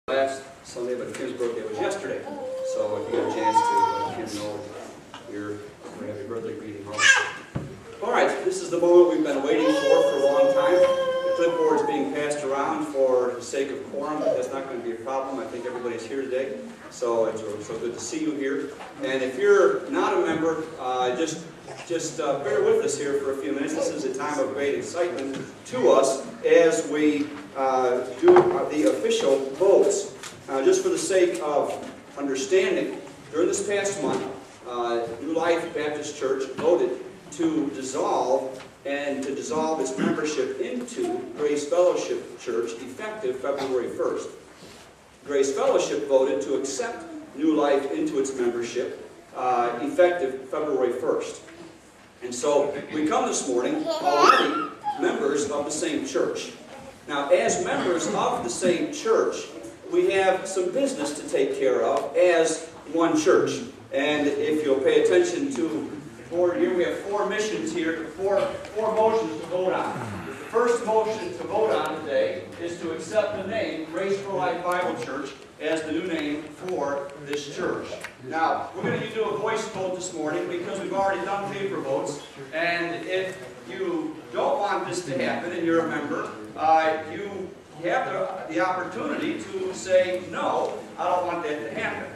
Last Sunday, but Kim's birthday was yesterday. So if you get a chance to let Kim know your happy birthday greeting also. All right, this is the moment we've been waiting for a long time. The clipboard is being passed around for the sake of quorum, but that's not going to be a problem. I think everybody's here today, so it's so good to see you here. And if you're not a member, just bear with us here for a few minutes. This is a time of great excitement to us as we do the official votes. Just for the sake of understanding, during this past month, New Life Baptist Church voted to dissolve its membership into Grace Fellowship Church effective February 1st. Grace Fellowship voted to accept New Life into its membership effective February 1st. And so we come this morning already members of the same church. Now, as members of the same church, we have some business to take care of as one church. And if you'll pay attention to the board here, we have four missions here, four motions to vote on. The first motion to vote on today is to accept the name Grace for Life Bible Church as the new name for this church. Now, we're going to do a voice vote this morning because we've already done paper votes. And if you don't want this to happen and you're a member, you have the opportunity to say, no, I don't want that to happen.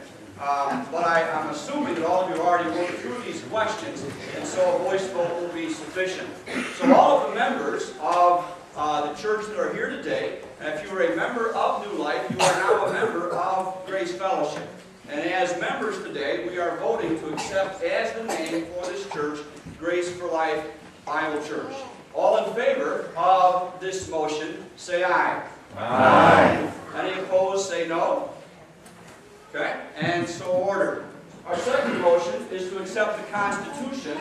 But I'm assuming that all of you already worked through these questions, and so a voice vote will be sufficient. So all of the members of the church that are here today, if you are a member of New Life, you are now a member of Grace Fellowship. And as members today, we are voting to accept as the name for this church, Grace for Life Bible Church. All in favor of this motion, say aye. Aye. Any opposed, say no. Okay, and so ordered. Our second motion is to accept the Constitution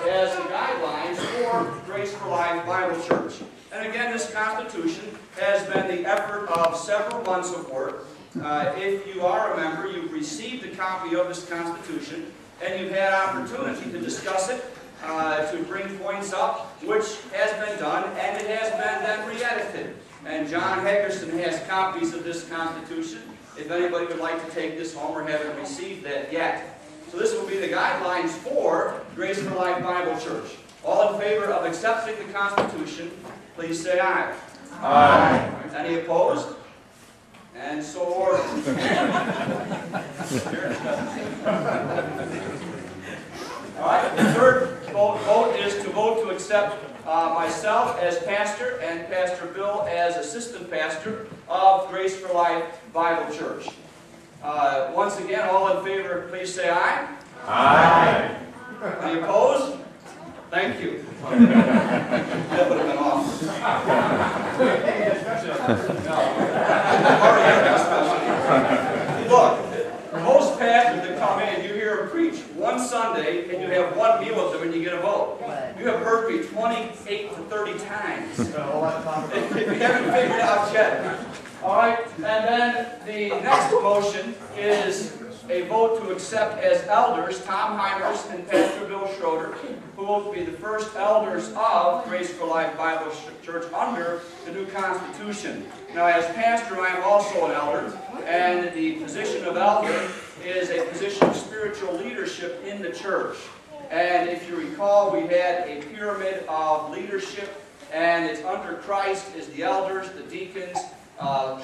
as the guidelines for Grace for Life Bible Church. And again, this Constitution has been the effort of several months of work. If you are a member, you've received a copy of this Constitution, and you've had opportunity to discuss it, to bring points up, which has been done, and it has been then re-edited. And John Hagerson has copies of this Constitution, if anybody would like to take this home or haven't received that yet. So this will be the guidelines for Grace for Life Bible Church. All in favor of accepting the Constitution, please say aye. Aye. Any opposed? And so ordered. All right, the third vote is to vote to accept myself as pastor and Pastor Bill as assistant pastor of Grace for Life Bible Church. Once again, all in favor, please say aye. Aye. Any opposed? Thank you. That would have been awesome. Look, most pastors that come in, you hear them preach one Sunday, and you have one meal with them, and you get a vote. You have heard me 28 to 30 times. If you haven't figured it out yet. All right, and then the next motion is a vote to accept as elders Tom Heimers and Pastor Bill Schroeder, who will be the first elders of Grace for Life Bible Church under the new Constitution. Now, as pastor, I am also an elder, and the position of elder is a position of spiritual leadership in the church. And if you recall, we had a pyramid of leadership, and it's under Christ is the elders, the deacons,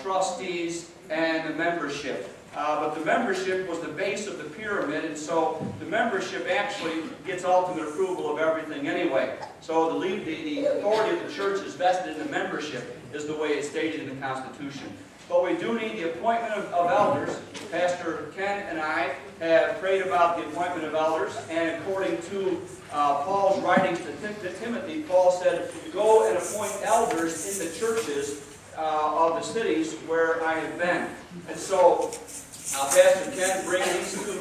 trustees, and the membership. But the membership was the base of the pyramid, and so the membership actually gets ultimate approval of everything anyway. So the authority of the church is vested in the membership, is the way it's stated in the Constitution. But we do need the appointment of elders. Pastor Ken and I have prayed about the appointment of elders, and according to Paul's writings to Timothy, Paul said, go and appoint elders in the churches of the cities where I have been. And so Pastor Ken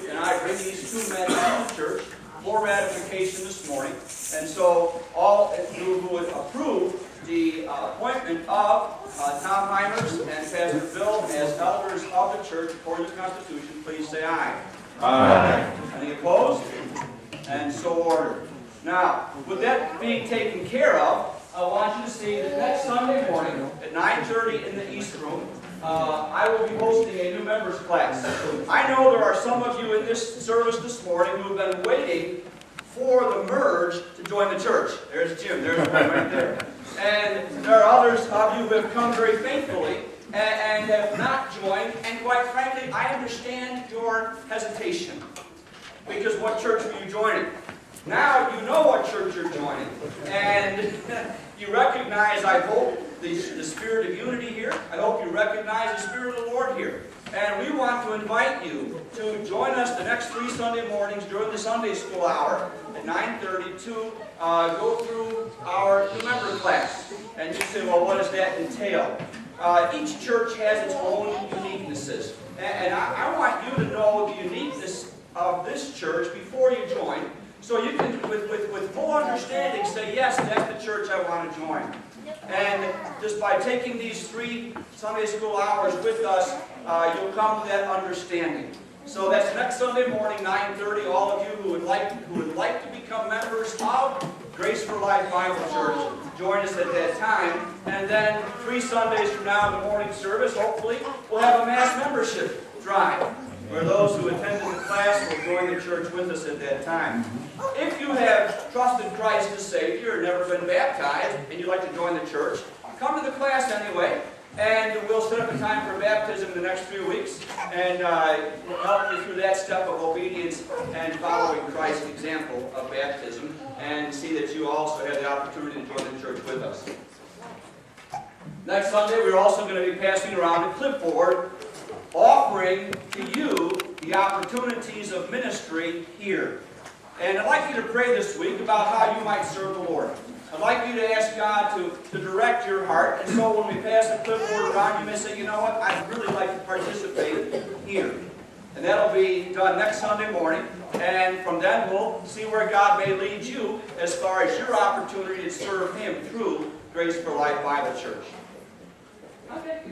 and I bring these two men to the church for ratification this morning. And so all who would approve the appointment of Tom Heimers and Pastor Bill as elders of the church according to the Constitution, please say aye. Aye. Any opposed? And so ordered. Now, with that being taken care of, I want you to see that next Sunday morning at 9:30 in the East Room, I will be hosting a new members class. I know there are some of you in this service this morning who have been waiting for the merge to join the church. There's Jim, there's one right there. And there are others of you who have come very faithfully and have not joined, and quite frankly, I understand your hesitation. Because what church are you joining? Now you know what church you're joining, and you recognize, I hope, the spirit of unity here. I hope you recognize the Spirit of the Lord here. And we want to invite you to join us the next 3 Sunday mornings during the Sunday school hour at 9:30 to go through our new member class. And you say, well, what does that entail? Each church has its own uniquenesses. And I want you to know the uniqueness of this church before you join, so you can, with full understanding, say, yes, that's the church I want to join. And just by taking these 3 Sunday school hours with us, you'll come to that understanding. So that's next Sunday morning, 9:30. All of you who would like to become members of Grace for Life Bible Church, join us at that time. And then 3 Sundays from now in the morning service, hopefully, we'll have a mass membership drive, where those who attended the class will join the church with us at that time. If you have trusted Christ as Savior and never been baptized, and you'd like to join the church, come to the class anyway, and we'll set up a time for baptism in the next few weeks, and we'll help you through that step of obedience and following Christ's example of baptism, and see that you also have the opportunity to join the church with us. Next Sunday, we're also going to be passing around a clipboard offering to you the opportunities of ministry here. And I'd like you to pray this week about how you might serve the Lord. I'd like you to ask God to direct your heart. And so when we pass the clipboard around, you may say, you know what, I'd really like to participate here. And that'll be done next Sunday morning. And from then we'll see where God may lead you as far as your opportunity to serve Him through Grace for Life Bible Church. Okay.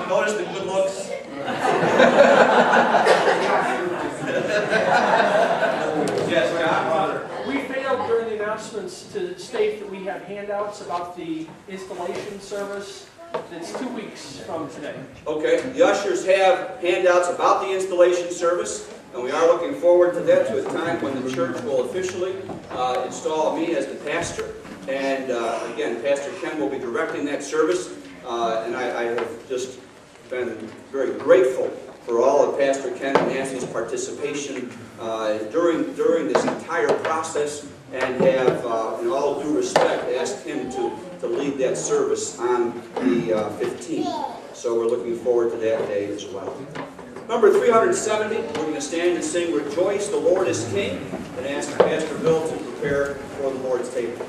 Notice the good looks. Yes, God. We failed during the announcements to state that we have handouts about the installation service. It's 2 weeks from today. Okay, the ushers have handouts about the installation service, and we are looking forward to that, to a time when the church will officially install me as the pastor. And again, Pastor Ken will be directing that service, and I have just been very grateful for all of Pastor Ken and Nancy's participation during this entire process, and have, in all due respect, asked him to lead that service on the 15th. So we're looking forward to that day as well. Number 370, we're going to stand and sing "Rejoice, the Lord is King," and ask Pastor Bill to prepare for the Lord's table.